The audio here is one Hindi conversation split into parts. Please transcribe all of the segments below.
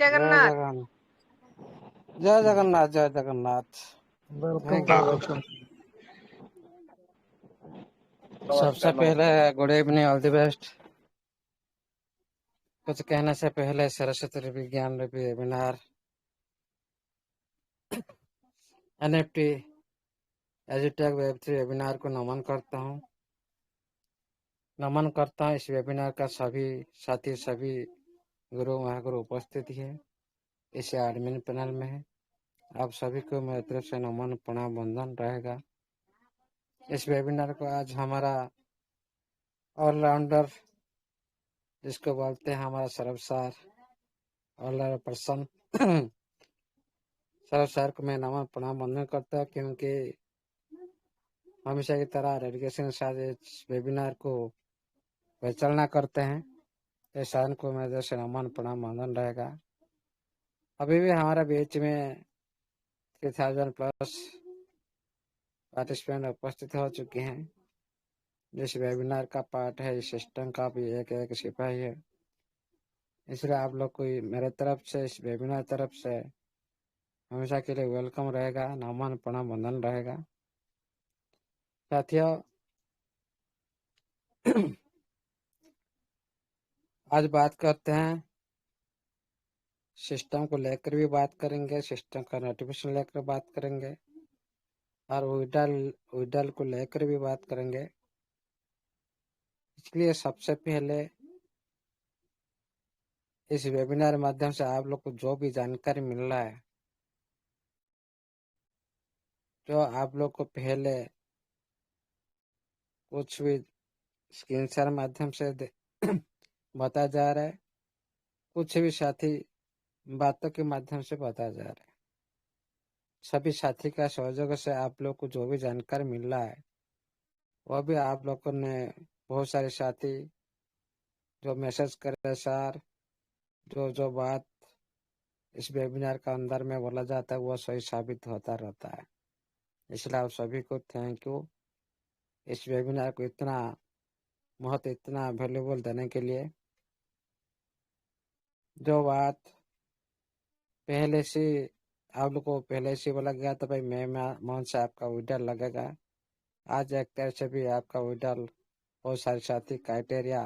जय जगन्नाथ। जगन्नाथ। जय जगन्नाथ। जय Jagannath. Welcome thank you. Welcome. सबसे पहले good evening, all the best. कुछ कहने से पहले सरस्वती विज्ञान वेबिनार NFT एजुटेक वेब3 वेबिनार को नमन करता हूँ। इस वेबिनार का सभी साथी, सभी गुरु महागुरु उपस्थित है, इस एडमिन पैनल में है। आप सभी को मेरी तरफ से नमन प्रणाम वंदन रहेगा। इस वेबिनार को आज हमारा ऑलराउंडर, जिसको बोलते हैं हमारा सर्वसार ऑलराउंडर पर्सन सर्वसार को मैं नमन प्रणाम वंदन करता हूँ, क्योंकि हमेशा की तरह डेडिकेशन के साथ इस वेबिनार को परिचालना करते हैं। इस साधन को मेरे से नमन प्रणाम वंदन रहेगा। अभी भी हमारे बीच में 3000 प्लस पार्टिसिपेंट उपस्थित हो चुके हैं। जिस वेबिनार का पार्ट है, इस सिस्टम का भी एक सिपाही है। इसलिए आप लोग को मेरे तरफ से, इस वेबिनार तरफ से हमेशा के लिए वेलकम रहेगा, नमन प्रणाम वंदन रहेगा। साथियों, आज बात करते हैं सिस्टम को लेकर भी बात करेंगे, सिस्टम का नोटिफिकेशन लेकर बात करेंगे, और विडल को लेकर भी बात करेंगे। इसलिए सबसे पहले इस वेबिनार के माध्यम से आप लोग को जो भी जानकारी मिल रहा है, जो आप लोग को पहले कुछ भी स्क्रीन शेयर माध्यम से बताया जा रहा है, कुछ भी साथी बातों के माध्यम से बताया जा रहा है। सभी साथी का सहयोग से आप लोग को जो भी जानकारी मिल रहा है, वह भी आप लोगों ने, बहुत सारे साथी जो मैसेज कर रहे, सर जो बात इस वेबिनार का अंदर में बोला जाता है वह सही साबित होता रहता है। इसलिए आप सभी को थैंक यू, इस वेबिनार को इतना महत्व, इतना वैल्यूबल देने के लिए। जो बात पहले से आप लोग को पहले से बोला गया था, भाई मैं मोहन से आपका विड्रॉल लगेगा, आज एक तरह से भी आपका विड्रॉल, बहुत सारे साथी क्राइटेरिया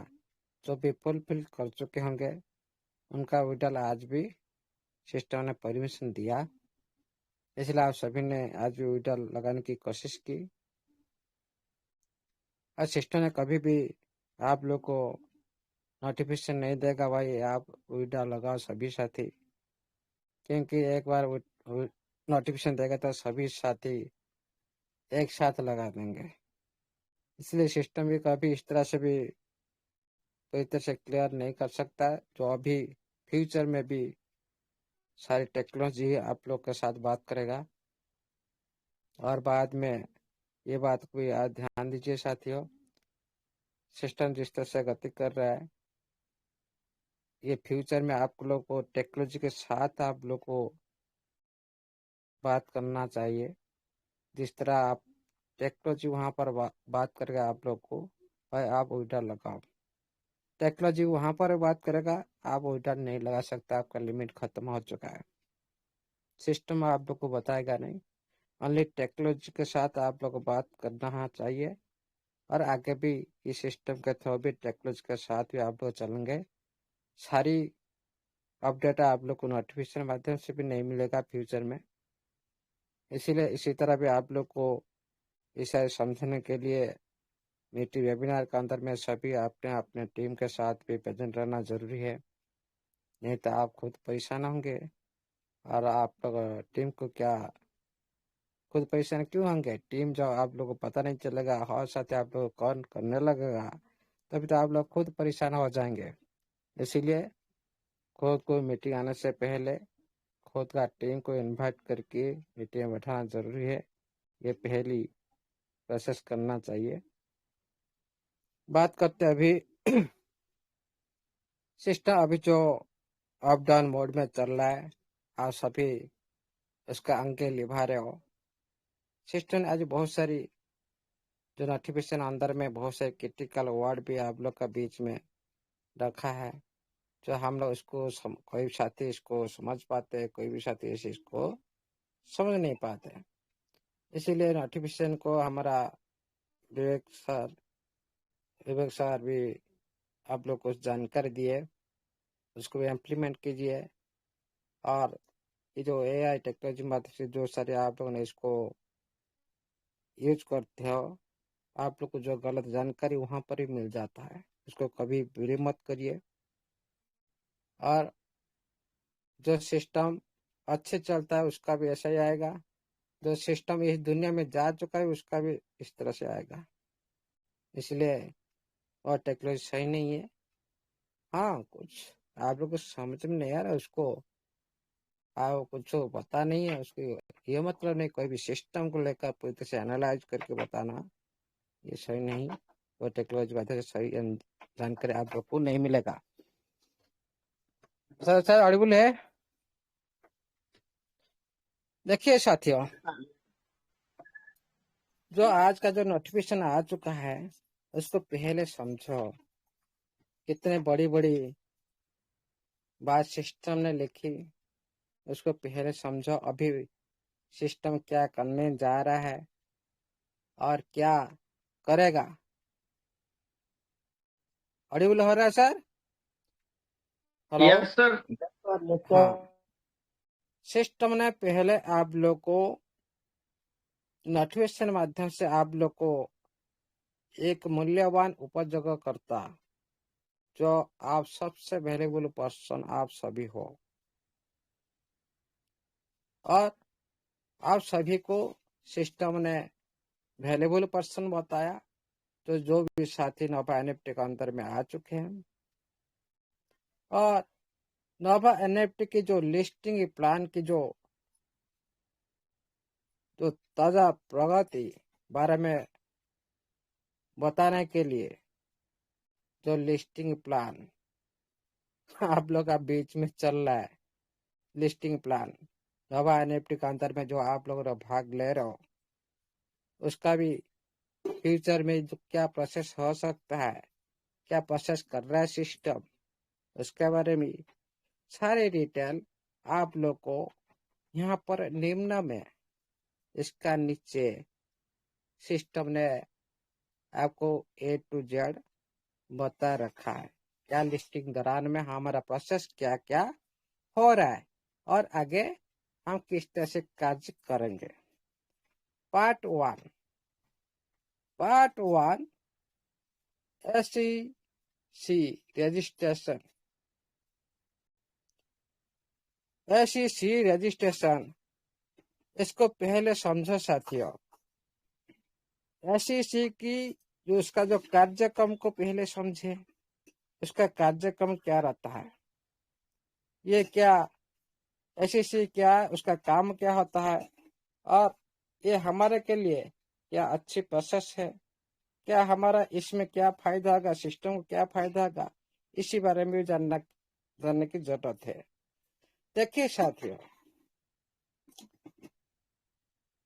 जो भी फुलफिल कर चुके होंगे, उनका विड्रॉल आज भी सिस्टम ने परमिशन दिया। इसलिए आप सभी ने आज भी विड्रॉल लगाने की कोशिश की, और सिस्टम ने कभी भी आप लोग को नोटिफिकेशन नहीं देगा भाई आप विड्रॉल लगाओ सभी साथी, क्योंकि एक बार नोटिफिकेशन देगा तो सभी साथी एक साथ लगा देंगे। इसलिए सिस्टम भी कभी इस तरह से भी कोई तरह से क्लियर नहीं कर सकता, जो अभी फ्यूचर में भी सारी टेक्नोलॉजी आप लोग के साथ बात करेगा। और बाद में ये बात को भी याद ध्यान दीजिए साथियों, सिस्टम जिस तरह से गति कर रहा है, ये फ्यूचर में आप लोग को टेक्नोलॉजी के साथ आप लोग को बात करना चाहिए। जिस तरह आप टेक्नोलॉजी वहाँ पर बात करेगा आप लोग को, भाई आप विड्रॉल लगाओ, टेक्नोलॉजी वहाँ पर बात करेगा, आप विड्रॉल नहीं लगा सकता, आपका लिमिट खत्म हो चुका है। सिस्टम आप लोग को बताएगा नहीं, ओनली टेक्नोलॉजी के साथ आप लोग को बात करना चाहिए। और आगे भी इस सिस्टम के थ्रू भी टेक्नोलॉजी के साथ भी आप लोग चलेंगे। सारी अपडेट आप लोग को नोटिफिकेशन माध्यम से भी नहीं मिलेगा फ्यूचर में। इसीलिए इसी तरह भी आप लोग को इसे समझने के लिए मीटिंग वेबिनार के अंदर में सभी अपने अपने टीम के साथ भी प्रेजेंट रहना जरूरी है, नहीं तो आप खुद परेशान होंगे। और आप लोग टीम को क्या खुद परेशान क्यों होंगे, टीम जब आप लोग को पता नहीं चलेगा और साथ आप लोग कौन करने लगेगा, तभी तो आप लोग खुद परेशान हो जाएंगे। इसीलिए खुद को मीटिंग आने से पहले खुद का टीम को इनवाइट करके मीटिंग में बैठाना जरूरी है। ये पहली प्रोसेस करना चाहिए। बात करते अभी सिस्टम अभी जो अप डाउन मोड में चल रहा है, आप सभी उसका अंक निभा रहे हो। सिस्टम ने आज बहुत सारी जो नोटिफिकेशन अंदर में बहुत सारे क्रिटिकल वर्ड भी आप लोग का बीच में रखा है, जो हम लोग इसको कोई भी साथी इसको समझ पाते, कोई भी साथी इस इसको समझ नहीं पाते। इसीलिए नोटिफिकेशन को हमारा विवेक सर भी आप लोग को जानकारी दिए, उसको भी इम्प्लीमेंट कीजिए। और ये जो AI टेक्नोलॉजी माध्यम से जो सारे आप लोगों ने इसको यूज करते हो, आप लोग को जो गलत जानकारी वहाँ पर ही मिल जाता है, इसको कभी भी मत करिए। और जो सिस्टम अच्छे चलता है उसका भी ऐसा ही आएगा, जो सिस्टम इस दुनिया में जा चुका है उसका भी इस तरह से आएगा। इसलिए और टेक्नोलॉजी सही नहीं है। हाँ, कुछ आप लोग को समझ में नहीं आ रहा, उसको आप कुछ पता नहीं है, उसकी ये मतलब नहीं कोई भी सिस्टम को लेकर पूरी तरह से एनालाइज करके बताना, ये सही नहीं। वो टेक्नोलॉजी की वजह से सही जानकारी आप लोग को नहीं मिलेगा। सर ऑडिबल है? देखिए साथियों, जो आज का जो नोटिफिकेशन आ चुका है उसको पहले समझो। कितने बड़ी बड़ी बात सिस्टम ने लिखी, उसको पहले समझो। अभी सिस्टम क्या करने जा रहा है और क्या करेगा। ऑडिबल हो रहा है सर? हेलो? Yes sir. हाँ, सिस्टम ने पहले आप लोग को नोटिफिकेशन माध्यम से आप लोग को एक मूल्यवान उपयोगकर्ता, जो आप सबसे वैल्यूबल पर्सन आप सभी हो, और आप सभी को सिस्टम ने वैल्यूबल पर्सन बताया। तो जो भी साथी नोवा NFT के अंदर में आ चुके हैं, और नोवा NFT की जो लिस्टिंग प्लान की जो ताज़ा प्रगति बारे में बताने के लिए, जो लिस्टिंग प्लान आप लोग का बीच में चल रहा है, लिस्टिंग प्लान नोवा NFT के अंदर में जो आप लोग भाग ले रहे हो, उसका भी फ्यूचर में जो क्या प्रोसेस हो सकता है, क्या प्रोसेस कर रहा है सिस्टम, उसके बारे में सारे डिटेल आप लोग को यहाँ पर निम्न में इसका नीचे सिस्टम ने आपको A to Z बता रखा है। क्या लिस्टिंग दौरान में हमारा प्रोसेस क्या क्या हो रहा है और आगे हम किस तरह से कार्य करेंगे। Part 1 SEC registration. SEC registration, इसको पहले समझो साथियों। SEC की जो उसका जो कार्यक्रम को पहले समझे, उसका कार्यक्रम क्या रहता है, ये क्या SEC क्या, उसका काम क्या होता है, और ये हमारे के लिए क्या अच्छी प्रोसेस है, क्या हमारा इसमें क्या फायदा होगा, सिस्टम को क्या फायदा होगा, इसी बारे में भी जानने की जरूरत है। देखिए साथियों,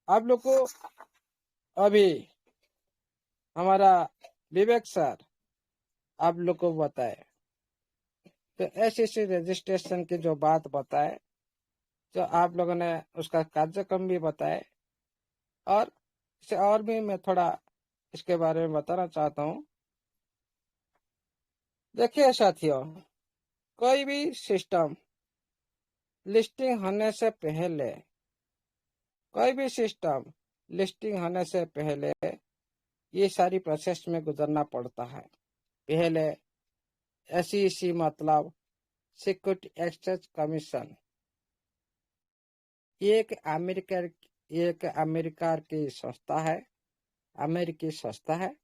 आप लोग को अभी हमारा विवेक सर आप लोग को बताए, तो SEC रजिस्ट्रेशन की जो बात बताए, जो आप लोगों ने उसका कार्यक्रम भी बताए, और इसे और भी मैं थोड़ा इसके बारे में बताना चाहता हूँ। देखिए साथियों, कोई भी सिस्टम लिस्टिंग होने से पहले, कोई भी सिस्टम लिस्टिंग होने से पहले ये सारी प्रोसेस में गुजरना पड़ता है। पहले SEC मतलब सिक्योरिटी एक्सचेंज कमीशन, ये एक अमेरिका की संस्था है, अमेरिकी संस्था है।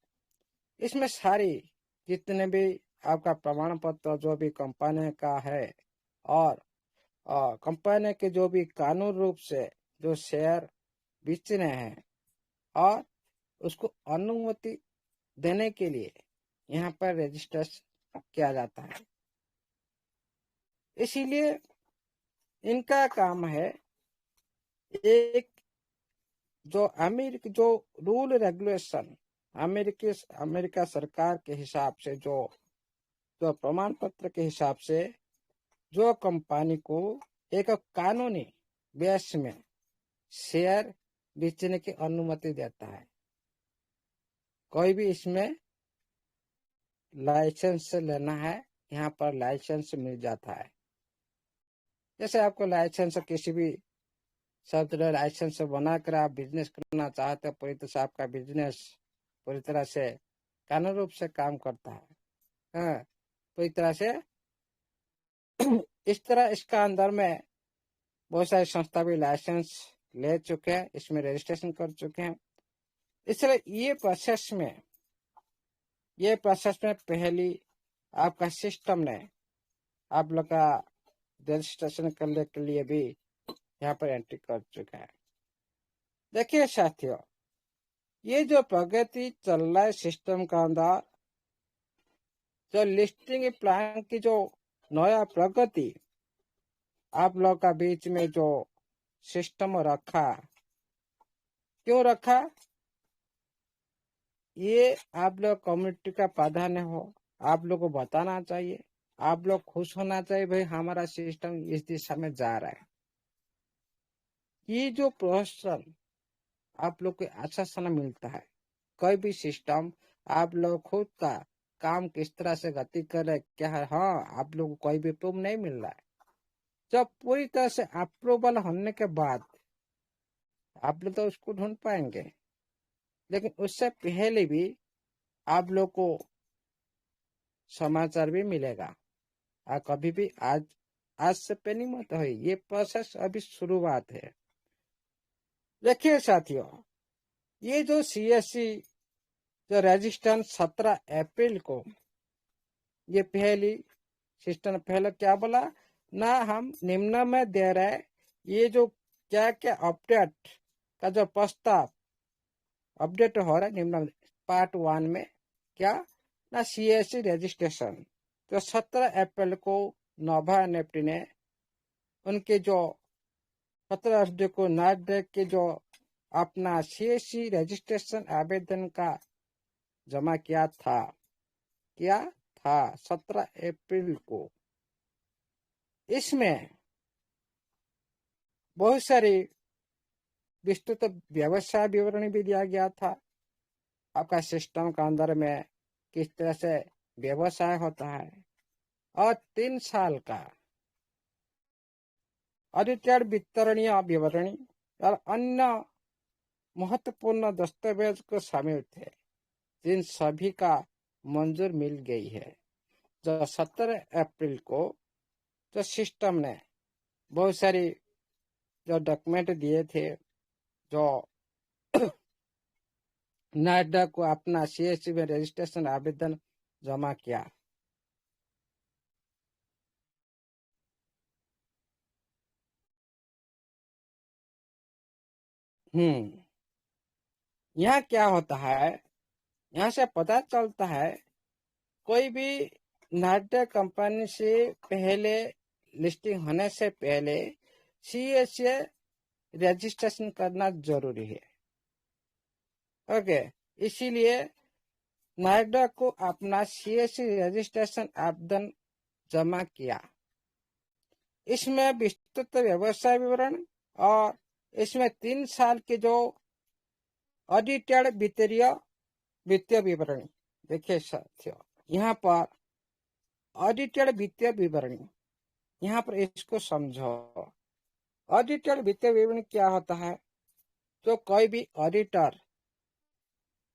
इसमें सारी जितने भी आपका प्रमाण पत्र जो भी कंपनी का है, और कंपनी के जो भी कानून रूप से जो शेयर बेचने हैं, और उसको अनुमति देने के लिए यहाँ पर रजिस्ट्रेशन किया जाता है। इसीलिए इनका काम है एक जो रूल रेगुलेशन अमेरिका सरकार के हिसाब से जो प्रमाण पत्र के हिसाब से जो कंपनी को एक कानूनी बेस में शेयर बेचने की अनुमति देता है। कोई भी इसमें लाइसेंस लेना है, यहाँ पर लाइसेंस मिल जाता है। जैसे आपको लाइसेंस किसी भी सब तरह लाइसेंस बनाकर आप बिजनेस करना चाहते हैं, पूरी तरह से आपका बिजनेस पूरी तरह से कानूनी रूप से काम करता है। हाँ, पूरी तरह से इस तरह इसका अंदर में बहुत सारी संस्था भी लाइसेंस ले चुके हैं, इसमें रजिस्ट्रेशन कर चुके हैं। इसलिए ये प्रोसेस में पहली आपका सिस्टम ने आप लोग का रजिस्ट्रेशन करने के लिए भी यहाँ पर एंट्री कर चुका है। देखिए साथियों, ये जो प्रगति चल रहा है सिस्टम का अंदर, जो लिस्टिंग प्लान की जो नया प्रगति आप लोग का बीच में जो सिस्टम रखा, क्यों रखा? ये आप लोग कम्युनिटी का प्राधान्य हो, आप लोग को बताना चाहिए, आप लोग खुश होना चाहिए, भाई हमारा सिस्टम इस दिशा में जा रहा है। ये जो प्रोत्साहन आप लोग को आश्वासन मिलता है, कोई भी सिस्टम आप लोग खुद का काम किस तरह से गति कर रहे क्या है, हाँ आप लोग को कोई भी प्रूफ नहीं मिल रहा है। जब पूरी तरह से अप्रूवल होने के बाद आप लोग तो उसको ढूंढ पाएंगे, लेकिन उससे पहले भी आप लोग को समाचार भी मिलेगा। और कभी भी आज से पेनी मत हो, ये प्रोसेस अभी शुरुआत है। देखिए साथियों, ये जो सीएससी जो रजिस्ट्रेशन 17 अप्रैल को, ये पहली सिस्टम पहले क्या बोला ना, हम निम्न में दे रहे ये जो क्या क्या अपडेट का जो प्रस्ताव अपडेट हो रहा है निम्न पार्ट 1 में, क्या ना सीएससी रजिस्ट्रेशन तो 17 अप्रैल को नोवा निफ्टी ने उनके जो 17 अप्रैल को नास्डैक के जो अपना सीएससी रजिस्ट्रेशन आवेदन का जमा किया था 17 अप्रैल को। इसमें बहुत सारी विस्तृत व्यवसाय विवरण भी दिया गया था, आपका सिस्टम का अंदर में किस तरह से व्यवसाय होता है, और 3 साल का ऑडिटेड वितरणीय विवरणी और अन्य महत्वपूर्ण दस्तावेज को शामिल थे, जिन सभी का मंजूर मिल गई है। जो 17 अप्रैल को जो सिस्टम ने बहुत सारी जो डॉक्यूमेंट दिए थे, जो नास्डैक को अपना सीएससी में रजिस्ट्रेशन आवेदन जमा किया। यहाँ क्या होता है, यहाँ से पता चलता है कोई भी नास्डैक कंपनी से पहले लिस्टिंग होने से पहले सीएससी रजिस्ट्रेशन करना जरूरी है। ओके, इसीलिए नास्डैक को अपना सीएससी रजिस्ट्रेशन आवेदन जमा किया। इसमें विस्तृत व्यवसाय विवरण और इसमें 3 साल के जो ऑडिटेड वित्तीय विवरण, देखिए साथियों यहाँ पर ऑडिटेड वित्तीय विवरण, यहाँ पर इसको समझो। ऑडिटेड वित्तीय विवरण क्या होता है? तो कोई भी ऑडिटर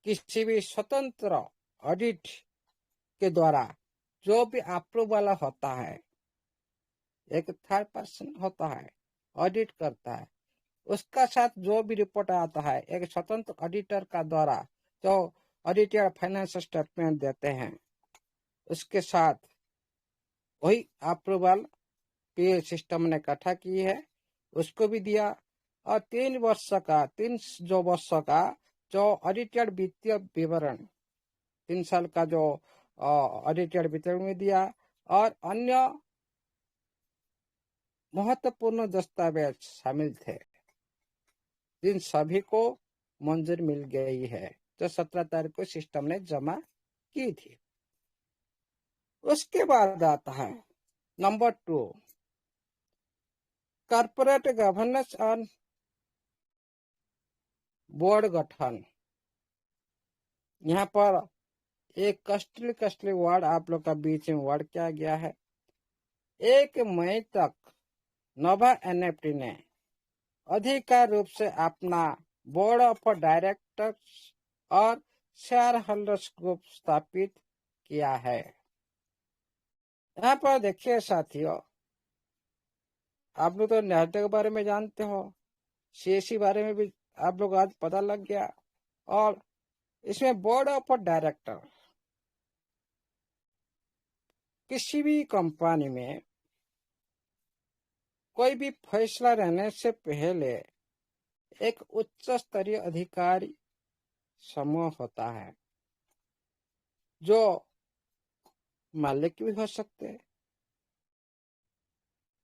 किसी भी स्वतंत्र ऑडिट के द्वारा जो भी अप्रूवल होता है, एक थर्ड पर्सन होता है ऑडिट करता है, उसका साथ जो भी रिपोर्ट आता है एक स्वतंत्र ऑडिटर का द्वारा जो ऑडिटर फाइनेंस स्टेटमेंट देते हैं, उसके साथ वही अप्रूवल पीए सिस्टम ने इकट्ठा की है, उसको भी दिया। और 3 वर्षों का जो ऑडिटेड वित्तीय विवरण 3 साल का जो ऑडिटेड विवरण में दिया, और अन्य महत्वपूर्ण दस्तावेज शामिल थे, जिन सभी को मंजूर मिल गई है, जो 17 तारीख को सिस्टम ने जमा की थी। उसके बाद आता है नंबर 2, कॉर्पोरेट गवर्नेंस और बोर्ड गठन। यहाँ पर एक कष्टली वर्ड आप लोग का बीच में वर्ड किया गया है। 1 मई तक नोवा एनएफटी ने अधिकार रूप से अपना बोर्ड ऑफ डायरेक्टर्स और शेयर होल्डर्स ग्रुप स्थापित किया है। यहाँ पर देखिए साथियों, आप लोग तो नैसडैक के बारे में जानते हो, सीएससी बारे में भी आप लोग आज पता लग गया। और इसमें बोर्ड ऑफ डायरेक्टर किसी भी कंपनी में कोई भी फैसला रहने से पहले एक उच्च स्तरीय अधिकारी समूह होता है, जो मालिक भी हो सकते हैं।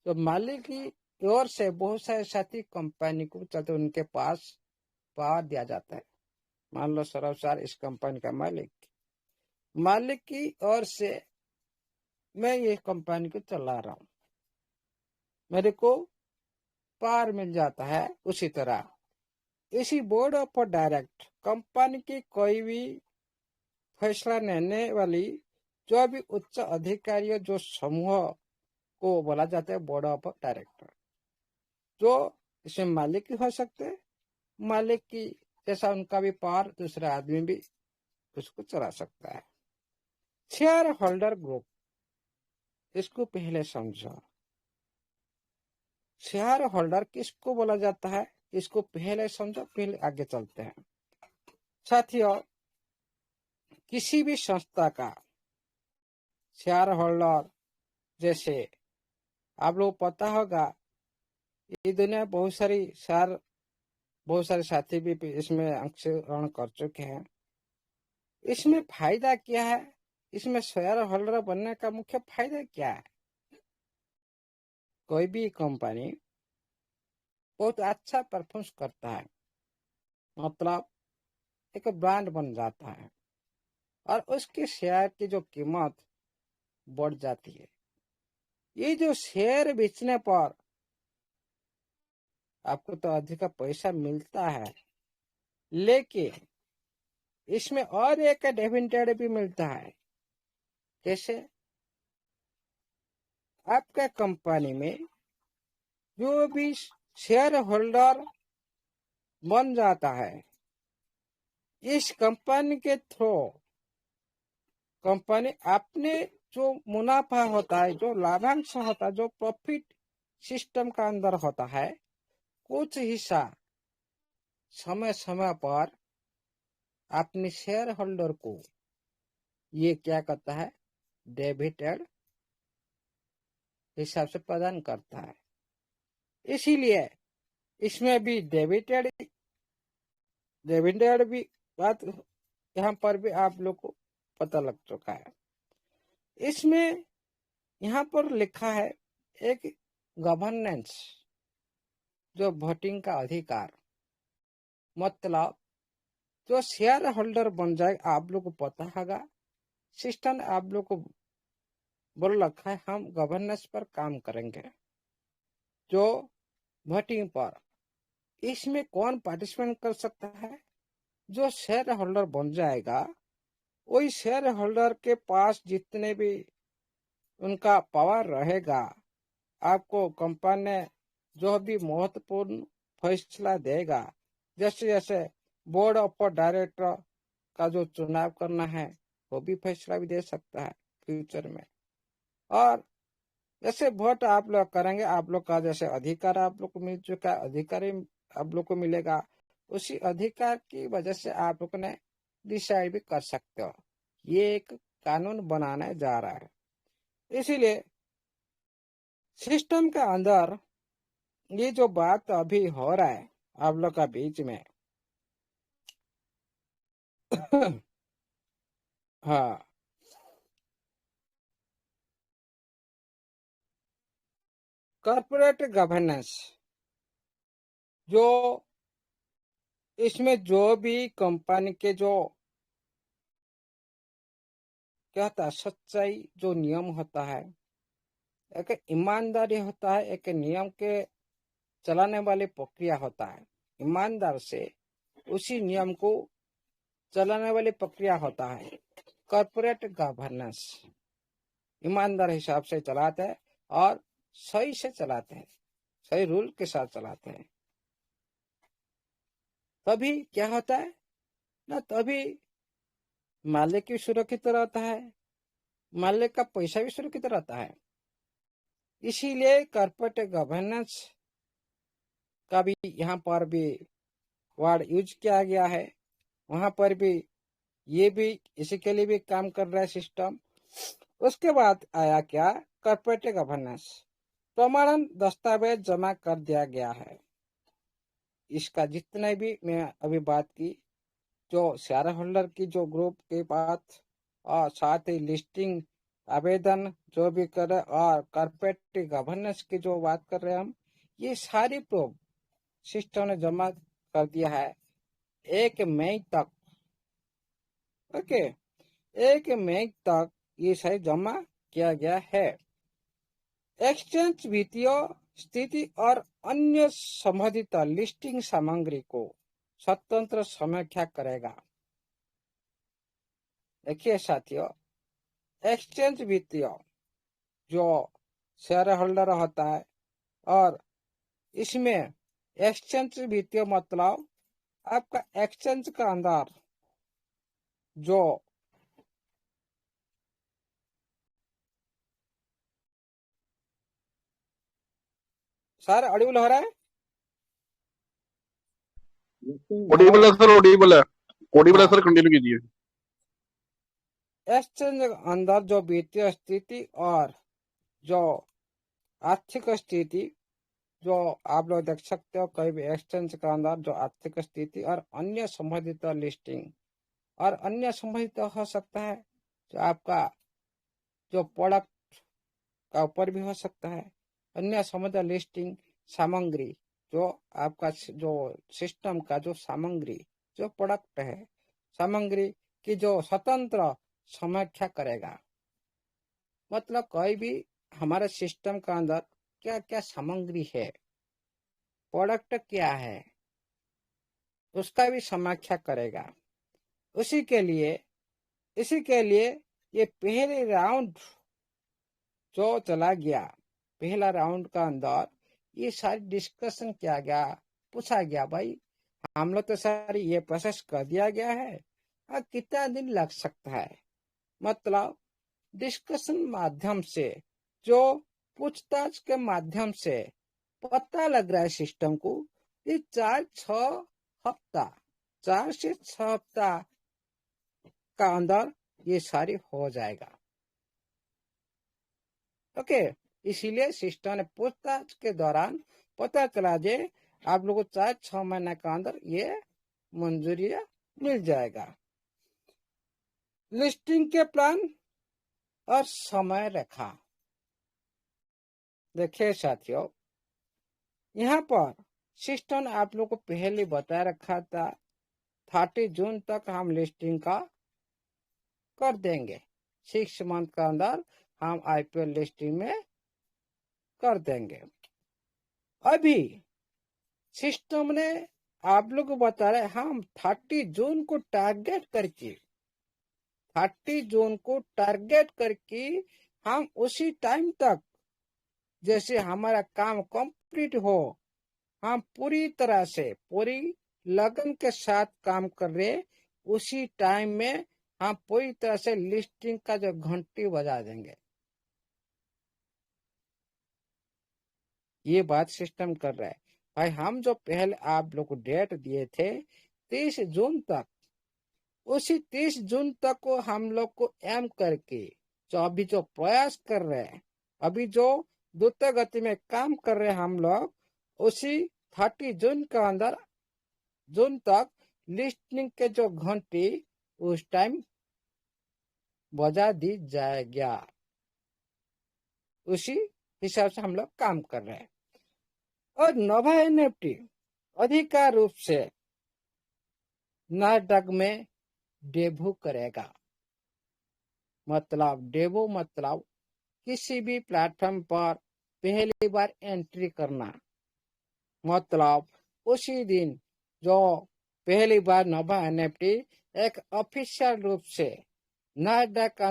तो मालिक की ओर से बहुत सारे साथी कंपनी को चलते उनके पास पावर दिया जाता है। मान लो सरासर इस कंपनी का मालिक की ओर से मैं ये कंपनी को चला रहा हूँ, मेरे को पावर मिल जाता है। उसी तरह इसी बोर्ड ऑफ डायरेक्ट कंपनी की कोई भी फैसला लेने वाली जो भी उच्च अधिकारियों जो समूह को बोला जाता है बोर्ड ऑफ डायरेक्टर, जो इसमें मालिक हो सकते हैं। मालिक की जैसा उनका भी पावर दूसरा आदमी भी उसको चला सकता है। शेयर होल्डर ग्रुप, इसको पहले समझो। शेयर होल्डर किसको बोला जाता है, इसको पहले समझो, पहले आगे चलते हैं। साथियों, किसी भी संस्था का शेयर होल्डर, जैसे आप लोग पता होगा ये दुनिया बहुत सारे साथी भी इसमें अंशग्रहण कर चुके हैं। इसमें फायदा क्या है, इसमें शेयर होल्डर बनने का मुख्य फायदा क्या है? कोई भी कंपनी बहुत अच्छा परफॉर्मेंस करता है, मतलब एक ब्रांड बन जाता है और उसके शेयर की जो कीमत बढ़ जाती है। ये जो शेयर बेचने पर आपको तो अधिक पैसा मिलता है, लेकिन इसमें और एक डिविडेंड भी मिलता है। जैसे आपका कंपनी में जो भी शेयर होल्डर बन जाता है, इस कंपनी के थ्रू कंपनी अपने जो मुनाफा होता है, जो लाभांश होता है, जो प्रॉफिट सिस्टम का अंदर होता है, कुछ हिस्सा समय समय पर अपने शेयर होल्डर को ये क्या करता है, डिविडेंड हिसाब से प्रदान करता है। इसीलिए इसमें भी डिविडेंड भी बात यहाँ पर भी आप लोग को पता लग चुका है। इसमें यहाँ पर लिखा है एक गवर्नेंस, जो वोटिंग का अधिकार, मतलब जो शेयर होल्डर बन जाए, आप लोग को पता होगा सिस्टम आप लोग को बोल रखा है, हम गवर्नेंस पर काम करेंगे, जो वोटिंग पर। इसमें कौन पार्टिसिपेट कर सकता है? जो शेयर होल्डर बन जाएगा, वही शेयर होल्डर के पास जितने भी उनका पावर रहेगा, आपको कंपनी जो भी महत्वपूर्ण फैसला देगा, जैसे जैसे बोर्ड ऑफ डायरेक्टर का जो चुनाव करना है, वो भी फैसला भी दे सकता है फ्यूचर में। और जैसे वोट आप लोग करेंगे, आप लोग का जैसे अधिकार आप लोग को मिल चुका है, अधिकारी आप लोग को मिलेगा, उसी अधिकार की वजह से आप लोग ने डिसाइड भी कर सकते हो। ये एक कानून बनाने जा रहा है। इसीलिए सिस्टम के अंदर ये जो बात अभी हो रहा है आप लोग का बीच में हाँ, कॉर्पोरेट गवर्नेंस, जो इसमें जो भी कंपनी के जो क्या होता है, सच्चाई जो नियम होता है, एक ईमानदारी होता है, एक नियम के चलाने वाली प्रक्रिया होता है। ईमानदार से उसी नियम को चलाने वाली प्रक्रिया होता है कॉर्पोरेट गवर्नेंस। ईमानदार हिसाब से चलाते हैं और सही से चलाते हैं, सही रूल के साथ चलाते हैं। तभी क्या होता है ना, तभी मालिक भी सुरक्षित रहता है, मालिक का पैसा भी सुरक्षित रहता है। इसीलिए कॉर्पोरेट गवर्नेंस का भी यहाँ पर भी वर्ड यूज किया गया है। वहां पर भी ये भी इसी के लिए भी काम कर रहा है सिस्टम। उसके बाद आया क्या, कॉर्पोरेट गवर्नेंस। प्रमाणन दस्तावेज जमा कर दिया गया है। इसका जितने भी मैं अभी बात की, जो शेयर होल्डर की जो ग्रुप की बात और साथ ही लिस्टिंग आवेदन जो भी करे और कॉर्पोरेट गवर्नेंस की जो बात कर रहे हैं हम, ये सारी प्रूफ सिस्टम ने जमा कर दिया है 1 मई तक। ओके, 1 मई तक ये सही जमा किया गया है। एक्सचेंज वित्तीय स्थिति और अन्य संबंधित लिस्टिंग सामग्री को स्वतंत्र समीक्षा करेगा। देखिए साथियों, एक्सचेंज वित्तीय जो शेयर होल्डर होता है, और इसमें एक्सचेंज वित्तीय मतलब आपका एक्सचेंज का अंदर जो सर ऑडिबल हो रहा है? ऑडिबल है सर, ऑडिबल है, ऑडिबल है सर, कंटिन्यू कीजिए। एक्सचेंज के अंदर जो वित्तीय स्थिति और जो आर्थिक स्थिति, जो आप लोग देख सकते हो कहीं भी एक्सचेंज के अंदर जो आर्थिक स्थिति और अन्य संबंधित लिस्टिंग, और अन्य संबंधित हो सकता है जो आपका जो प्रोडक्ट का ऊपर भी हो सकता है, अन्य संबंधित लिस्टिंग सामग्री, जो आपका जो सिस्टम का जो सामग्री जो प्रोडक्ट है, सामग्री की जो स्वतंत्र समीक्षा करेगा। मतलब कोई भी हमारे सिस्टम का अंदर क्या क्या सामग्री है, प्रोडक्ट क्या है, उसका भी समीक्षा करेगा। इसी के लिए ये पहले राउंड जो चला गया, पहला राउंड का अंदर ये सारी डिस्कशन किया गया, पूछा गया भाई हम लोग तो सारी ये प्रोसेस कर दिया गया है, और कितना दिन लग सकता है। मतलब डिस्कशन माध्यम से, जो पूछताछ के माध्यम से पता लग रहा है सिस्टम को ये 4 से 6 हफ्ता का अंदर ये सारी हो जाएगा। ओके, इसीलिए सिस्टम ने पूछताछ के दौरान पता चला जे आप लोगों को 4-6 महीने का अंदर ये मंजूरी मिल जाएगा। लिस्टिंग के प्लान और समय रेखा। देखिए साथियों, यहाँ पर सिस्टम ने आप लोग को पहले बता रखा था 30 जून तक हम लिस्टिंग का कर देंगे, 6 मंथ का अंदर हम आईपीएल लिस्टिंग में कर देंगे। अभी सिस्टम ने आप लोग को बता रहे हम 30 जून को टारगेट करके, 30 जून को टारगेट करके हम उसी टाइम तक जैसे हमारा काम कंप्लीट हो, हम पूरी तरह से पूरी लगन के साथ काम कर रहे, उसी टाइम में हम पूरी तरह से लिस्टिंग का जो घंटी बजा देंगे। ये बात सिस्टम कर रहा है भाई। हम जो पहले आप लोग को डेट दिए थे 30 जून तक, उसी 30 जून तक को हम लोग को एम करके जो अभी जो प्रयास कर रहे हैं, अभी जो द्रुत गति में काम कर रहे हैं हम लोग, उसी 30 जून के अंदर जून तक लिस्टिंग के जो घंटी उस टाइम बजा दी जाएगा। उसी हिसाब से हम लोग काम कर रहे हैं। और नोवा एनएफटी अधिकार रूप से नास्डैक में डेब्यू करेगा। मतलब डेब्यू मतलब किसी भी प्लेटफॉर्म पर पहली बार एंट्री करना, मतलब उसी दिन जो पहली बार नोवा एनएफटी एक ऑफिशियल रूप से नैस्डैक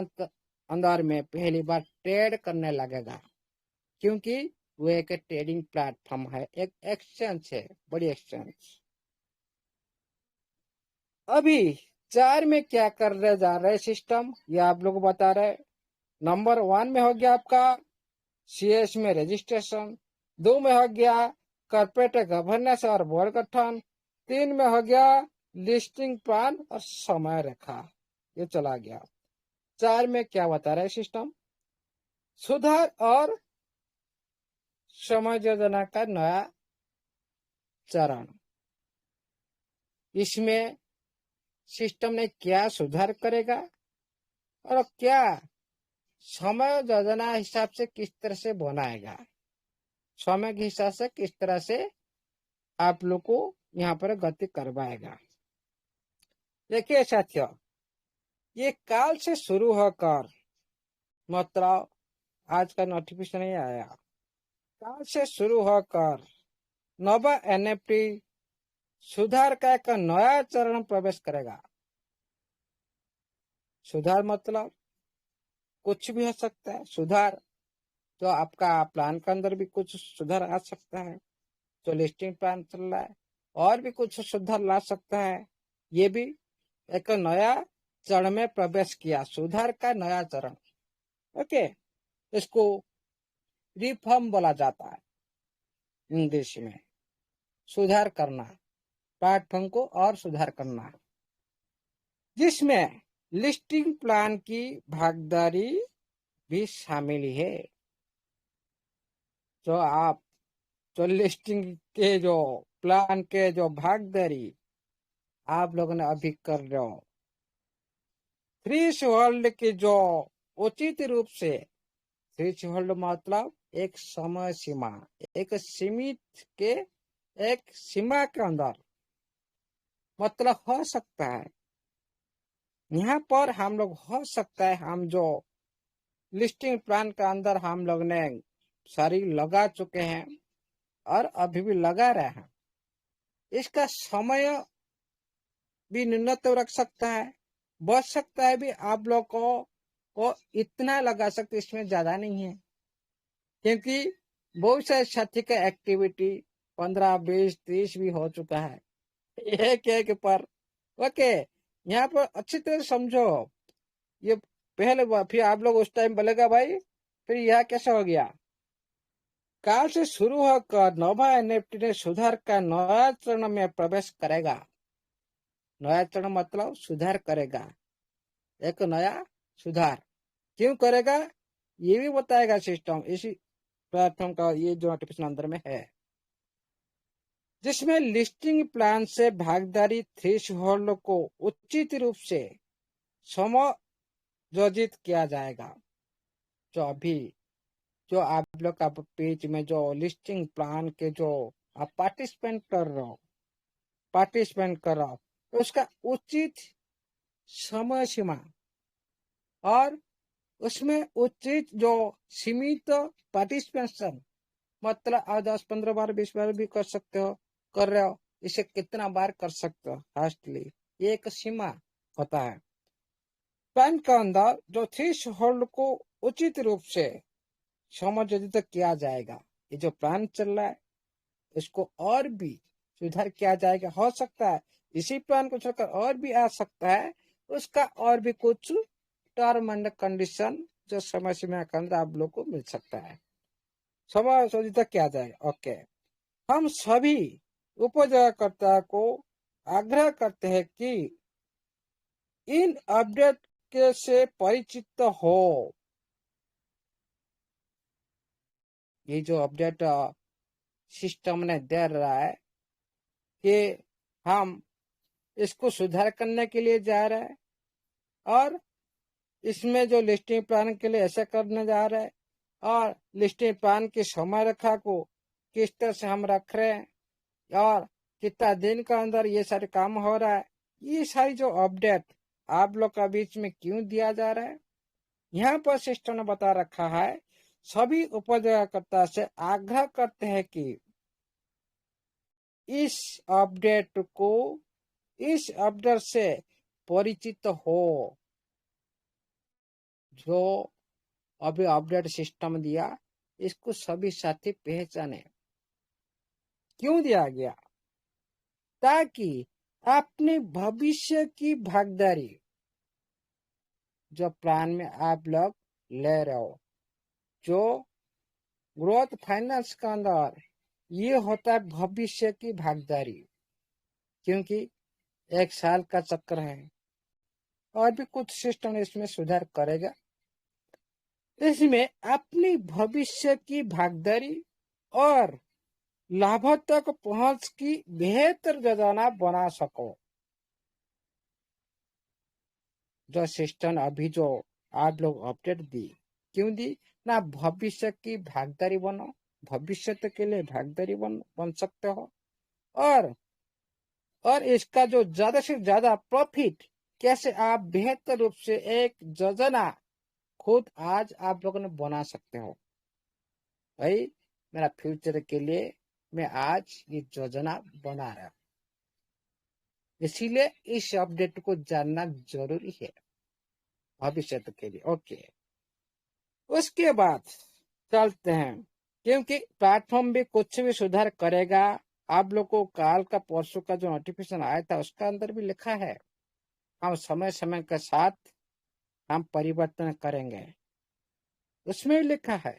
अंदर में पहली बार ट्रेड करने लगेगा, क्योंकि वो एक ट्रेडिंग प्लेटफॉर्म है, एक एक्सचेंज है, बड़ी एक्सचेंज। अभी 4 में क्या कर रहे जा रहे सिस्टम, ये आप लोग बता रहे। नंबर 1 में हो गया आपका सीएस में रजिस्ट्रेशन, 2 में हो गया कॉर्पोरेट गवर्नेंस और बोर्ड गठन, 3 में हो गया लिस्टिंग प्लान और समय रेखा, ये चला गया। 4 में क्या बता रहे सिस्टम, सुधार और समय योजना का नया चरण। इसमें सिस्टम ने क्या सुधार करेगा और क्या समय योजना हिसाब से किस तरह से बनाएगा, समय के हिसाब से किस तरह से आप लोग को यहाँ पर गति करवाएगा। देखिए साथियों, ये काल से शुरू होकर, मतलब आज का नोटिफिकेशन नहीं आया, काल से शुरू होकर नोवा एनएफटी सुधार का एक नया चरण प्रवेश करेगा। सुधार मतलब कुछ भी हो सकता है। सुधार तो आपका प्लान के अंदर भी कुछ सुधार आ सकता है, जो लिस्टिंग प्लान चल रहा है और भी कुछ सुधार ला सकता है। ये भी एक नया चरण में प्रवेश किया, सुधार का नया चरण। ओके, इसको रिफॉर्म बोला जाता है इंग्लिश में। सुधार करना, प्लेटफॉर्म को और सुधार करना, जिसमें लिस्टिंग प्लान की भागीदारी भी शामिल है। जो लिस्टिंग के जो प्लान के जो भागीदारी आप लोगों ने अभी कर रहे हो, थ्रेशोल्ड की जो उचित रूप से, थ्रेशोल्ड मतलब एक समय सीमा, एक सीमित के एक सीमा के अंदर, मतलब हो सकता है यहाँ पर हम लोग, हो सकता है हम जो लिस्टिंग प्लान के अंदर हम लोग ने सारी लगा चुके हैं और अभी भी लगा रहे हैं, इसका समय भी न्यूनतम रख सकता है, बच सकता है भी आप लोग को इतना लगा सकते, इसमें ज्यादा नहीं है। क्योंकि बहुत सारे साथी का एक्टिविटी 15, 20, 30 भी हो चुका है एक एक पर। ओके, यहाँ पर अच्छी तरह समझो। ये पहले फिर आप लोग उस टाइम बोलेगा भाई फिर यह कैसे हो गया। काल से शुरू होकर नोवा एनएफटी ने सुधार का नया चरण में प्रवेश करेगा। नया चरण मतलब सुधार करेगा, एक नया सुधार। क्यों करेगा ये भी बताएगा सिस्टम, इसी प्लेटफॉर्म का ये जो नोटिफिकेशन अंदर में है, जिसमें लिस्टिंग प्लान से भागीदारी थ्रेशोल्ड को उचित रूप से समायोजित किया जाएगा। जो अभी जो आप लोग का पेज में जो लिस्टिंग प्लान के जो आप पार्टिसिपेंट कर रहा हो उसका उचित समय सीमा और उसमें उचित जो सीमित पार्टिसिपेशन, मतलब आप 10, 15 बार 20 बार भी कर सकते हो, कर रहे हो, इसे कितना बार कर सकते हो फास्टली, ये एक सीमा होता है। प्लान के अंदर जो थ्रेशोल्ड को उचित रूप से समायोजित किया जाएगा। ये जो प्लान चल रहा है इसको और भी सुधार किया जाएगा। हो सकता है इसी प्लान को छोड़कर और भी आ सकता है, उसका और भी कुछ टर्म एंड कंडीशन जो समय सीमा के अंदर आप लोग को मिल सकता है, समायोजित किया जाएगा। ओके, हम सभी उपयोगकर्ता को आग्रह करते हैं कि इन अपडेट के से परिचित हो। ये जो अपडेट सिस्टम ने दे रहा है कि हम इसको सुधार करने के लिए जा रहे हैं और इसमें जो लिस्टिंग प्लान के लिए ऐसा करने जा रहे हैं और लिस्टिंग प्लान की समय रेखा को किस तरह से हम रख रहे हैं और कितना दिन के अंदर ये सारे काम हो रहा है, ये सारी जो अपडेट आप लोग का बीच में क्यों दिया जा रहा है, यहाँ पर सिस्टम ने बता रखा है। सभी उपयोगकर्ता से आग्रह करते हैं कि इस अपडेट से परिचित हो। जो अभी अपडेट सिस्टम दिया, इसको सभी साथी पहचाने। क्यों दिया गया? ताकि अपने भविष्य की भागीदारी जो प्लान में आप लोग ले रहे हो, जो ग्रोथ फाइनेंस के अंदर ये होता है भविष्य की भागीदारी, क्योंकि 1 साल का चक्र है और भी कुछ सिस्टम इसमें सुधार करेगा। इसमें अपनी भविष्य की भागीदारी और लाभों तक पहुंच की बेहतर योजना बना सको। जो सिस्टम अभी जो आप लोग अपडेट दी, क्यों दी? ना भविष्य की भागीदारी बनो, भविष्य के लिए भागीदारी बन सकते हो, और इसका जो ज्यादा से ज्यादा प्रॉफिट कैसे आप बेहतर रूप से एक योजना खुद आज आप लोगों ने बना सकते हो। भाई मेरा फ्यूचर के लिए मैं आज ये योजना बना रहा हूं, इसीलिए इस अपडेट को जानना जरूरी है भविष्य के लिए। ओके, उसके बाद चलते हैं, क्योंकि प्लेटफॉर्म भी कुछ भी सुधार करेगा। आप लोग को काल का परसों का जो नोटिफिकेशन आया था उसका अंदर भी लिखा है हम समय समय के साथ हम परिवर्तन करेंगे। उसमें भी लिखा है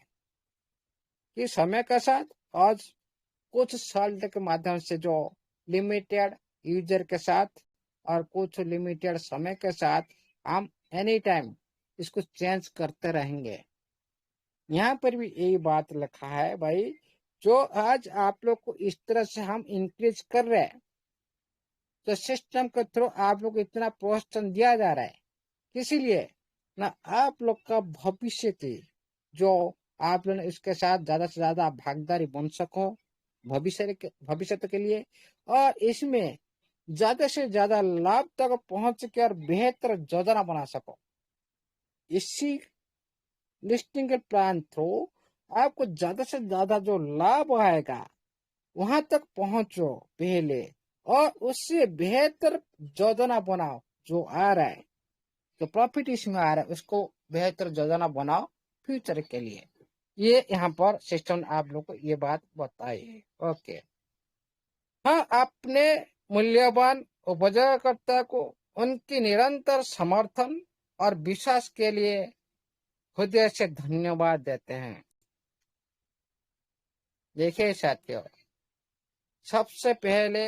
कि समय के साथ आज कुछ साल के माध्यम से जो लिमिटेड यूजर के साथ और कुछ लिमिटेड समय के साथ हम एनी टाइम इसको चेंज करते रहेंगे। यहाँ पर भी यही बात लिखा है भाई, जो आज आप लोग को इस तरह से हम इंक्रीज कर रहे हैं, तो सिस्टम के थ्रू आप लोग को इतना प्रोत्साहन दिया जा रहा है, इसीलिए ना आप लोग का भविष्य की जो आप लोग इसके साथ ज्यादा से ज्यादा भागीदारी बन सको भविष्य के लिए, और इसमें ज्यादा से ज्यादा लाभ तक पहुंच के और बेहतर योजना बना सको। इसी लिस्टिंग के प्लान थ्रू आपको ज्यादा से ज्यादा जो लाभ आएगा वहां तक पहुंचो पहले, और उससे बेहतर योजना बनाओ। जो आ रहा है, जो प्रॉफिट इसमें आ रहा है, उसको बेहतर योजना बनाओ फ्यूचर के लिए। ये यहाँ पर सिस्टम आप लोग को ये बात बताई है। ओके, हाँ, अपने मूल्यवान उपयोगकर्ता को उनकी निरंतर समर्थन और विश्वास के लिए हृदय से धन्यवाद देते हैं। देखिए साथियों, सबसे पहले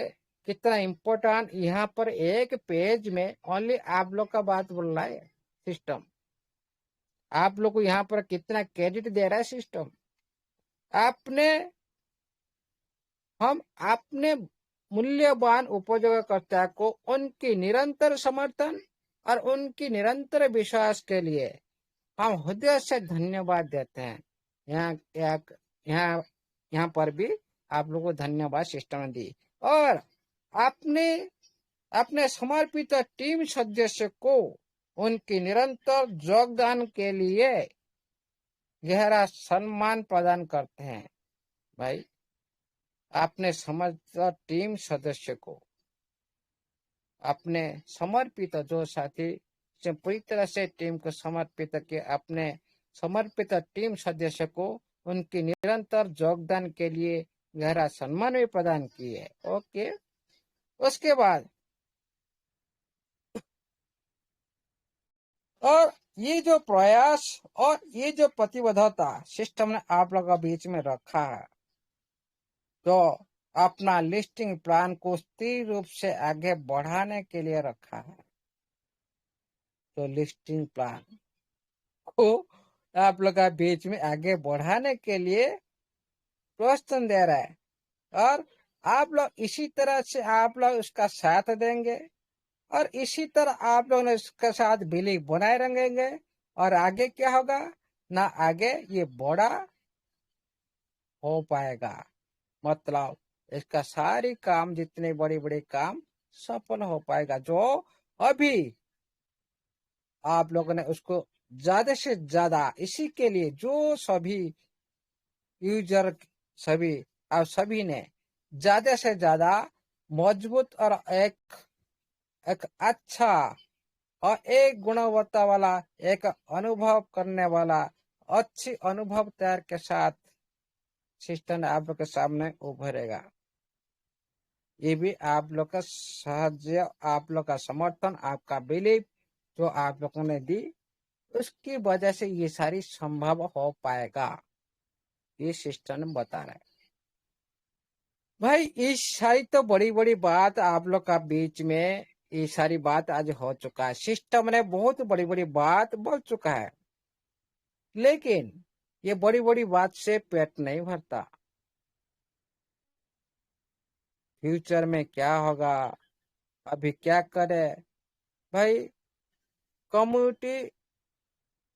कितना इम्पोर्टेंट यहाँ पर एक पेज में ओनली आप लोग का बात बोल रहा है सिस्टम। आप लोग को यहाँ पर कितना क्रेडिट दे रहा है सिस्टम। हम अपने मूल्यवान उपयोगकर्ता को उनकी निरंतर समर्थन और उनकी निरंतर विश्वास के लिए हम हृदय से धन्यवाद देते हैं। यहाँ यहाँ पर भी आप लोगों को धन्यवाद सिस्टम ने दी, और अपने समर्पित टीम सदस्य को उनकी निरंतर योगदान के लिए गहरा सम्मान प्रदान करते हैं। भाई अपने समर्पित टीम सदस्य को, अपने समर्पित जो साथी से पूरी तरह से टीम को समर्पित किए, अपने समर्पित टीम सदस्य को उनकी निरंतर योगदान के लिए गहरा सम्मान भी प्रदान किए। ओके, उसके बाद और ये जो प्रयास और ये जो प्रतिबद्धता सिस्टम ने आप लोगों के बीच में रखा है, तो अपना लिस्टिंग प्लान को स्थिर रूप से आगे बढ़ाने के लिए रखा है। तो लिस्टिंग प्लान को आप लोग के बीच में आगे बढ़ाने के लिए प्रोत्साहन दे रहा है, और आप लोग इसी तरह से आप लोग उसका साथ देंगे, और इसी तरह आप लोग इसके साथ बिलीव बनाए रहेंगे। और आगे क्या होगा ना, आगे ये बड़ा हो पाएगा, मतलब इसका सारी काम जितने बड़े बड़े काम सफल हो पाएगा। जो अभी आप लोगों ने उसको ज्यादा से ज्यादा, इसी के लिए जो सभी यूजर सभी आप सभी ने ज्यादा से ज्यादा मजबूत और एक एक अच्छा और एक गुणवत्ता वाला, एक अनुभव करने वाला, अच्छी अनुभव तैयार के साथ सिस्टम आप लोग के सामने उभरेगा। ये भी आप लोग का सहज, आप लोग का समर्थन, आपका बिलीव जो आप लोगों ने दी, उसकी वजह से ये सारी संभव हो पाएगा, ये सिस्टम बता रहा है। भाई इस सारी तो बड़ी बड़ी बात आप लोग का बीच में, ये सारी बात आज हो चुका है। सिस्टम ने बहुत बड़ी बड़ी बात बोल चुका है, लेकिन ये बड़ी बड़ी बात से पेट नहीं भरता। फ्यूचर में क्या होगा, अभी क्या करे भाई। कम्युनिटी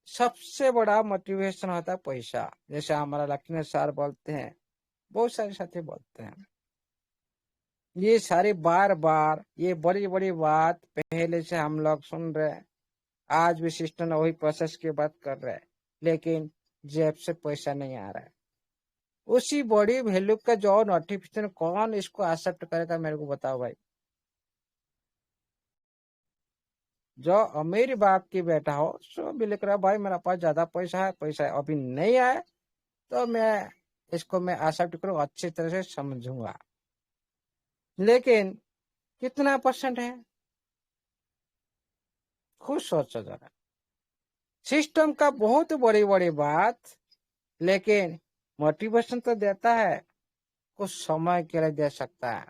सबसे बड़ा मोटिवेशन होता है पैसा, जैसे हमारा लक्ष्मण सर बोलते हैं, बहुत सारे साथी बोलते हैं। ये सारी बार बार ये बड़ी बड़ी बात पहले से हम लोग सुन रहे हैं, आज भी सिस्टम वही प्रोसेस की बात कर रहे हैं, लेकिन जेब से पैसा नहीं आ रहा है। उसी बड़ी वैल्यू का जो नोटिफिकेशन कौन इसको एक्सेप्ट करेगा, मेरे को बताओ भाई। जो अमीर बाप की बेटा हो सो भी लिख रहा भाई मेरा पास ज्यादा पैसा है, पैसा अभी नहीं आए तो मैं इसको मैं एक्सेप्ट करूँ, अच्छी तरह से समझूंगा। लेकिन कितना परसेंट है, खुद सोचो जरा। सिस्टम का बहुत बड़ी बड़ी बात, लेकिन मोटिवेशन तो देता है, कुछ समय के लिए दे सकता है,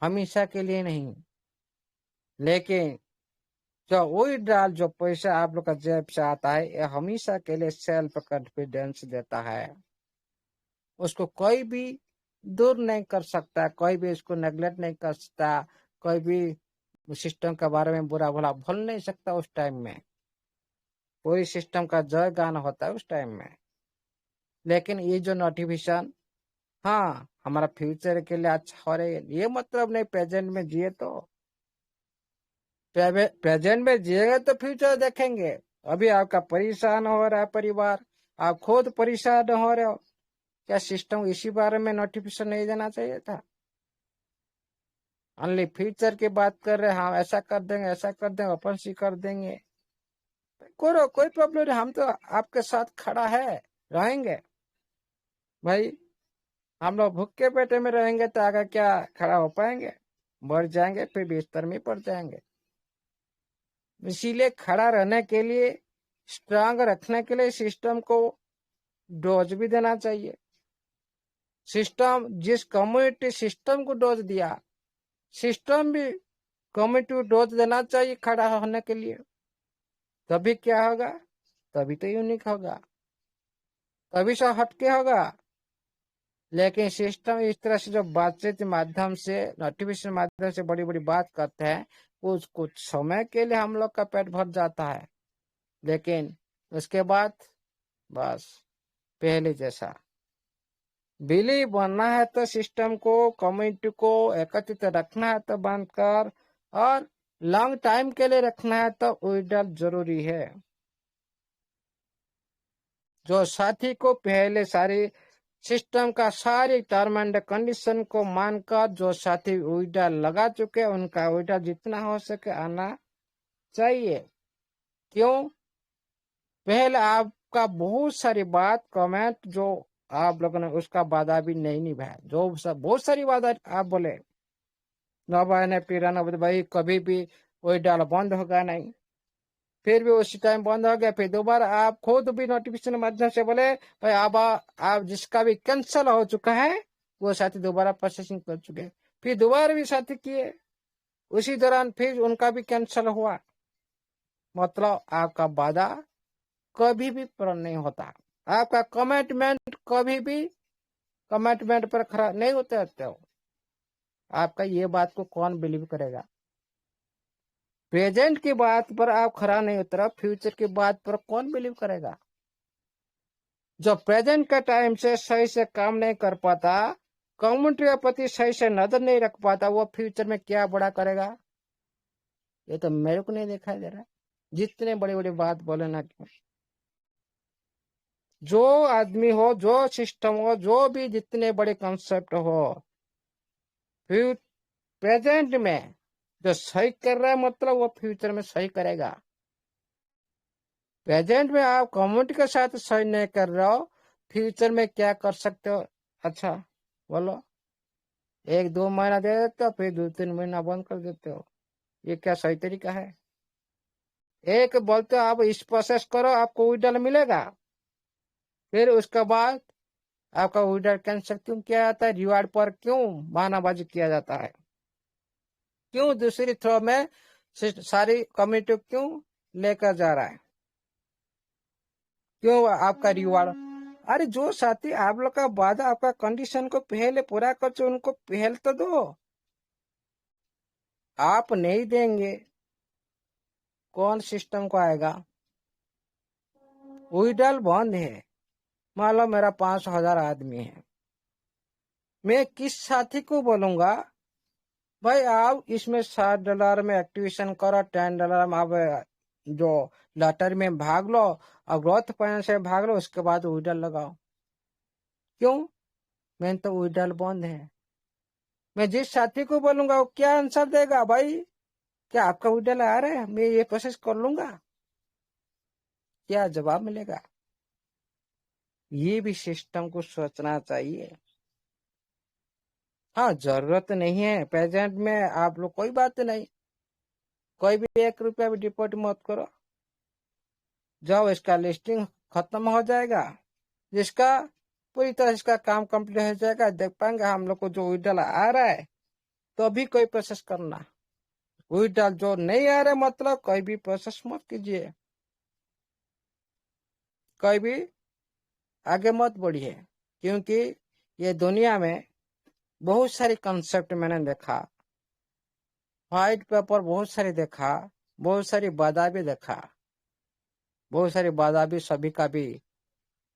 हमेशा के लिए नहीं। लेकिन जो वही डाल जो पैसा आप लोग का जेब से आता है, ये हमेशा के लिए सेल्फ कॉन्फिडेंस देता है। उसको कोई भी दूर नहीं कर सकता, कोई भी इसको नेग्लेक्ट नहीं कर सकता, कोई भी सिस्टम के बारे में बुरा भला बोल नहीं सकता। उस टाइम में पूरी सिस्टम का जय गान होता है उस टाइम में। लेकिन ये जो नोटिफिकेशन, हाँ हमारा फ्यूचर के लिए अच्छा हो रहा है, ये मतलब नहीं प्रेजेंट में जिए तो प्रेजेंट में जिएगा तो फ्यूचर देखेंगे। अभी आपका परेशान हो रहा है परिवार, आप खुद परेशान हो रहे हो, क्या सिस्टम इसी बारे में नोटिफिकेशन नहीं देना चाहिए था? ओनली फ्यूचर की बात कर रहे हैं, हाँ ऐसा कर देंगे, ऐसा कर देंगे, अपन सी कर देंगे। करो, कोई प्रॉब्लम नहीं, हम तो आपके साथ खड़ा है, रहेंगे भाई। हम लोग भूखे पेटे में रहेंगे तो आगे क्या खड़ा हो पाएंगे? मर जाएंगे, फिर बिस्तर में पड़ जाएंगे। इसीलिए खड़ा रहने के लिए, स्ट्रांग रखने के लिए सिस्टम को डोज भी देना चाहिए। सिस्टम जिस कम्युनिटी सिस्टम को डोज दिया, सिस्टम भी कम्युनिटी को डोज देना चाहिए खड़ा होने के लिए। तभी क्या होगा, तभी तो यूनिक होगा, तभी सब हटके होगा। लेकिन सिस्टम इस तरह से जो बातचीत के माध्यम से, नोटिफिकेशन माध्यम से बड़ी बड़ी बात करते हैं, कुछ कुछ समय के लिए हम लोग का पेट भर जाता है, लेकिन उसके बाद बस पहले जैसा। बिली बनना है तो सिस्टम को, कम्युनिटी को एकत्रित रखना है तो बंद कर, और लॉन्ग टाइम के लिए रखना है तो विड्रॉल जरूरी है। जो साथी को पहले सारी सिस्टम का सारी टर्म एंड कंडीशन को मानकर जो साथी विड्रॉल लगा चुके हैं, उनका विड्रॉल जितना हो सके आना चाहिए। क्यों? पहले आपका बहुत सारी बात कमेंट जो आप लोगों ने उसका वादा भी नहीं निभाया, जो सब बहुत सारी वादा आप बोले, नौ ने पीराना भाई कभी भी वही डाल बंद होगा नहीं, फिर भी उसी टाइम बंद हो गया। फिर दोबारा आप खुद भी नोटिफिकेशन माध्यम से बोले भाई आप जिसका भी कैंसिल हो चुका है वो साथी दोबारा प्रोसेसिंग कर चुके हैं, फिर दोबारा भी साथी किए, उसी दौरान फिर उनका भी कैंसिल हुआ। मतलब आपका वादा कभी भी पूरा नहीं होता, आपका कमिटमेंट कभी भी कमिटमेंट पर खरा नहीं उतरते हो। आपका ये बात को कौन बिलीव करेगा? प्रेजेंट की बात पर आप खरा नहीं उतरा, फ्यूचर की बात पर कौन बिलीव करेगा? जो प्रेजेंट का टाइम से सही से काम नहीं कर पाता, कम्युनिटी के प्रति सही से नजर नहीं रख पाता, वो फ्यूचर में क्या बड़ा करेगा? ये तो मेरे को नहीं दिखाई दे रहा, जितने बड़ी बड़ी बात बोले ना क्यों। जो आदमी हो, जो सिस्टम हो, जो भी जितने बड़े कंसेप्ट हो, फिर प्रेजेंट में जो सही कर रहा है मतलब वो फ्यूचर में सही करेगा। प्रेजेंट में आप कम्युनिटी के साथ सही नहीं कर रहे हो, फ्यूचर में क्या कर सकते हो? अच्छा बोलो। 1-2 महीना दे देते हो, फिर 2-3 महीना बंद कर देते हो। ये क्या सही तरीका है? एक बोलते हो आप इस प्रोसेस करो, आपको विड्रॉल मिलेगा, फिर उसके बाद आपका विड्रॉल कैंसिल क्यों किया जाता है? रिवार्ड पर क्यों बहानाबाजी किया जाता है? क्यों दूसरी थ्रो में सारी कम्युनिटी क्यों लेकर जा रहा है? क्यों आपका रिवार्ड? अरे जो साथी आप लोग का वादा, आपका कंडीशन को पहले पूरा कर चो, उनको पहल तो दो। आप नहीं देंगे, कौन सिस्टम को आएगा? विड्रॉल बंद है, मान लो मेरा 500,000 आदमी है, मैं किस साथी को बोलूंगा भाई आप इसमें $60 में एक्टिवेशन करो, $10 में आप जो लॉटरी में भाग लो और ग्रोथ पॉइंट से भाग लो, उसके बाद विड्रॉल लगाओ? क्यों? मैंने तो विड्रॉल बंद है। मैं जिस साथी को बोलूंगा वो क्या आंसर देगा? भाई क्या आपका विड्रॉल आ रहा है, मैं ये प्रोसेस कर लूंगा, क्या जवाब मिलेगा? ये भी सिस्टम को सोचना चाहिए। हाँ, जरूरत नहीं है प्रेजेंट में आप लोग, कोई बात नहीं, कोई भी 1 रुपया भी डिपॉजिट मत करो। जब इसका लिस्टिंग खत्म हो जाएगा, जिसका पूरी तरह इसका काम कंप्लीट हो जाएगा, देख पाएंगे हम लोग को जो विड्रॉल आ रहा है, तो भी कोई प्रोसेस करना। विड्रॉल जो नहीं आ रहा है मतलब कोई भी प्रोसेस मत कीजिए, कोई भी आगे मत बढ़िए, क्योंकि ये दुनिया में बहुत सारी कंसेप्ट मैंने देखा, व्हाइट पेपर बहुत सारी देखा, बहुत सारी बाधा भी देखा, बहुत सारी बाधा भी सभी का भी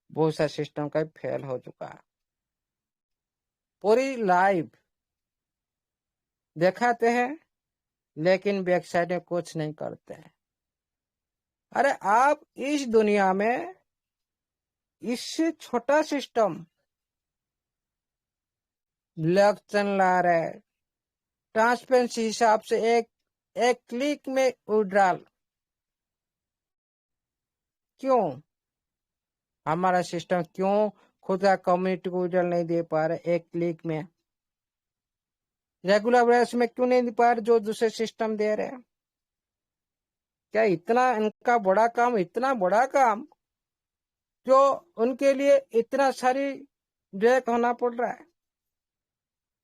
बहुत सारे सिस्टम का भी फेल हो चुका। पूरी लाइव दिखाते हैं लेकिन वेबसाइट में कुछ नहीं करते हैं। अरे आप इस दुनिया में इससे छोटा सिस्टम इलेक्शन ला रहे, ट्रांसपेरेंसी हिसाब से एक एक क्लिक में विड्रॉल। क्यों हमारा सिस्टम, क्यों खुद का कम्युनिटी को विड्रॉल नहीं दे पा रहे एक क्लिक में? रेगुलर बेसिस में क्यों नहीं दे पा रहे जो दूसरे सिस्टम दे रहे हैं? क्या इतना इनका बड़ा काम, इतना बड़ा काम जो उनके लिए इतना सारी ब्रेक होना पड़ रहा है?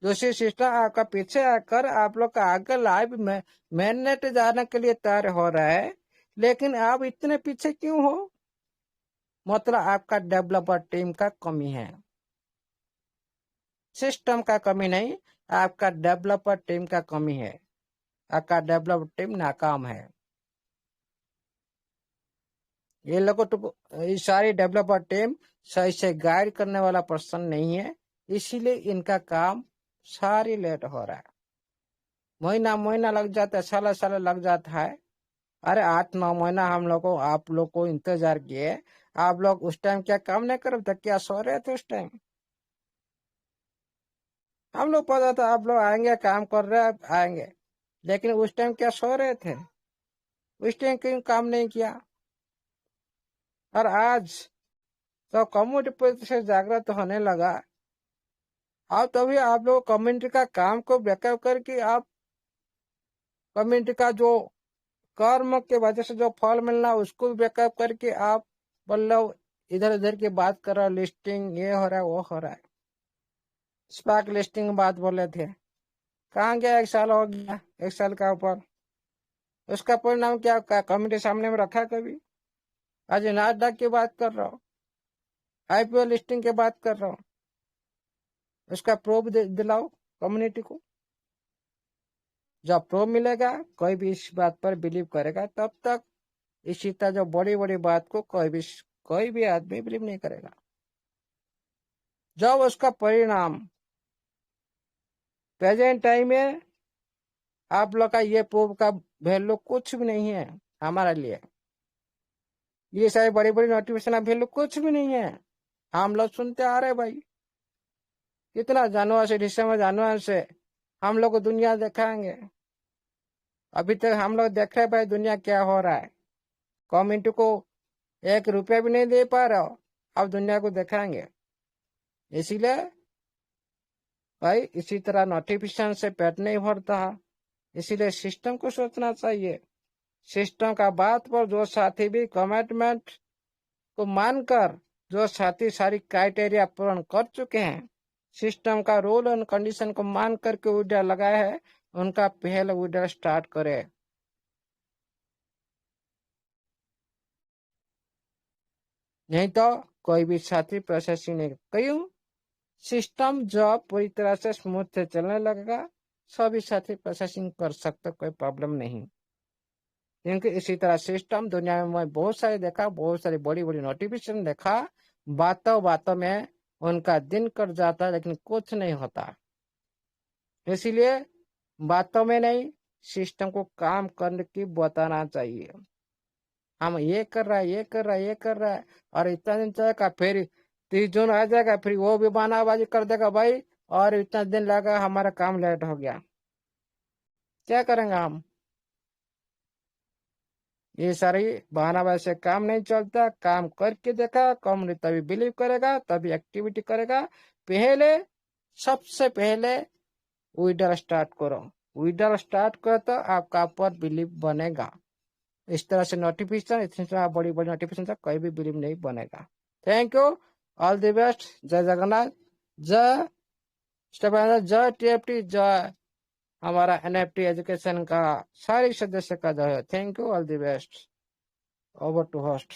दूसरी सिस्टम आपका पीछे आकर आप लोग का आगे लाइव में मैनेट जाने के लिए तैयार हो रहा है, लेकिन आप इतने पीछे क्यों हो? मतलब आपका डेवलपर टीम का कमी है, सिस्टम का कमी नहीं, आपका डेवलपर टीम का कमी है। आपका डेवलपर टीम नाकाम है। ये लोगों तो ये सारी डेवलपर टीम सही से गाइड करने वाला पर्सन नहीं है, इसीलिए इनका काम सारी लेट हो रहा है। महीना महीना लग जाता है, साल साल लग जाता है। अरे 8-9 महीना हम लोग को, आप लोग को इंतजार किए, आप लोग उस टाइम क्या काम नहीं कर रहे थे? क्या सो रहे थे उस टाइम? हम लोग पता था आप लोग आएंगे, काम कर रहे आएंगे, लेकिन उस टाइम क्या सो रहे थे? उस टाइम क्यों काम नहीं किया? और आज तो कम्युनिटी से जागृत होने लगा, अब तभी आप लोग कम्युनिटी का काम को बैकअप करके आप कम्युनिटी का जो कर्म के वजह से जो फल मिलना उसको बैकअप करके आप मतलब इधर उधर की बात कर रहे हो, लिस्टिंग ये हो रहा है वो हो रहा है। स्पार्क लिस्टिंग बात बोले थे, कहाँ गया? 1 साल हो गया, 1 साल का ऊपर, उसका परिणाम क्या कम्युनिटी सामने में रखा कभी? आज नासडैक की बात कर रहा हूँ, आईपीओ लिस्टिंग की बात कर रहा हूँ, उसका प्रूफ दिलाओ कम्युनिटी को। जब प्रूफ मिलेगा कोई भी इस बात पर बिलीव करेगा, तब तक इसी तरह जो बड़ी बड़ी बात को कोई भी आदमी बिलीव नहीं करेगा। जब उसका परिणाम प्रेजेंट टाइम में आप लोग का ये प्रूफ का वैल्यू कुछ भी नहीं है हमारे लिए। ये सारी बड़ी बड़ी नोटिफिकेशन वैल्यू कुछ भी नहीं है। हम लोग सुनते आ रहे भाई, कितना जानवर से डिसम्बर जानवर से हम लोग को दुनिया दिखाएंगे। अभी तक हम लोग देख रहे भाई दुनिया क्या हो रहा है। कम्युनिटी को 1 रुपया भी नहीं दे पा रहे हो, अब दुनिया को दिखाएंगे। इसीलिए भाई इसी तरह नोटिफिकेशन से पेट नहीं भरता, इसीलिए सिस्टम को सोचना चाहिए। सिस्टम का बात पर जो साथी भी कमिटमेंट को मानकर, जो साथी सारी क्राइटेरिया पूर्ण कर चुके हैं, सिस्टम का रूल एंड कंडीशन को मान करके विड्रॉल लगाया है, उनका पहले विड्रॉल स्टार्ट करे। नहीं तो कोई भी साथी प्रोसेसिंग नहीं। क्यों? सिस्टम जब पूरी तरह से स्मूथ से चलने लगेगा, सभी साथी प्रोसेसिंग कर सकते, कोई प्रॉब्लम नहीं। क्योंकि इसी तरह सिस्टम दुनिया में बहुत सारे देखा, बहुत सारी बड़ी बड़ी नोटिफिकेशन देखा, बातों बातों में उनका दिन कट जाता है लेकिन कुछ नहीं होता। इसीलिए बातों में नहीं, सिस्टम को काम करने की बताना चाहिए। हम ये कर रहा है, ये कर रहा है, ये कर रहा है, और इतना दिन चलेगा, फिर 30 जून आ जाएगा, फिर वो भी बहानाबाजी कर देगा भाई, और इतना दिन लगा, हमारा काम लेट हो गया। क्या करेंगे हम? ये सारी बहानाबाजी से काम नहीं चलता। काम करके देखा, कम्युनिटी तभी बिलीव करेगा, तभी एक्टिविटी करेगा। पहले, सबसे पहले विड्रॉल स्टार्ट करो। विड्रॉल स्टार्ट करो तो आपका पर बिलीव बनेगा। इस तरह से नोटिफिकेशन, इतनी तरह बड़ी बड़ी नोटिफिकेशन से कोई भी बिलीव नहीं बनेगा। Thank you, all the best. जय जगन्नाथ, जय स्टेफन, जय टीएफटी, जय हमारा एनएफटी एजुकेशन का सारे सदस्य का जय। Thank you, all the best. Over to host.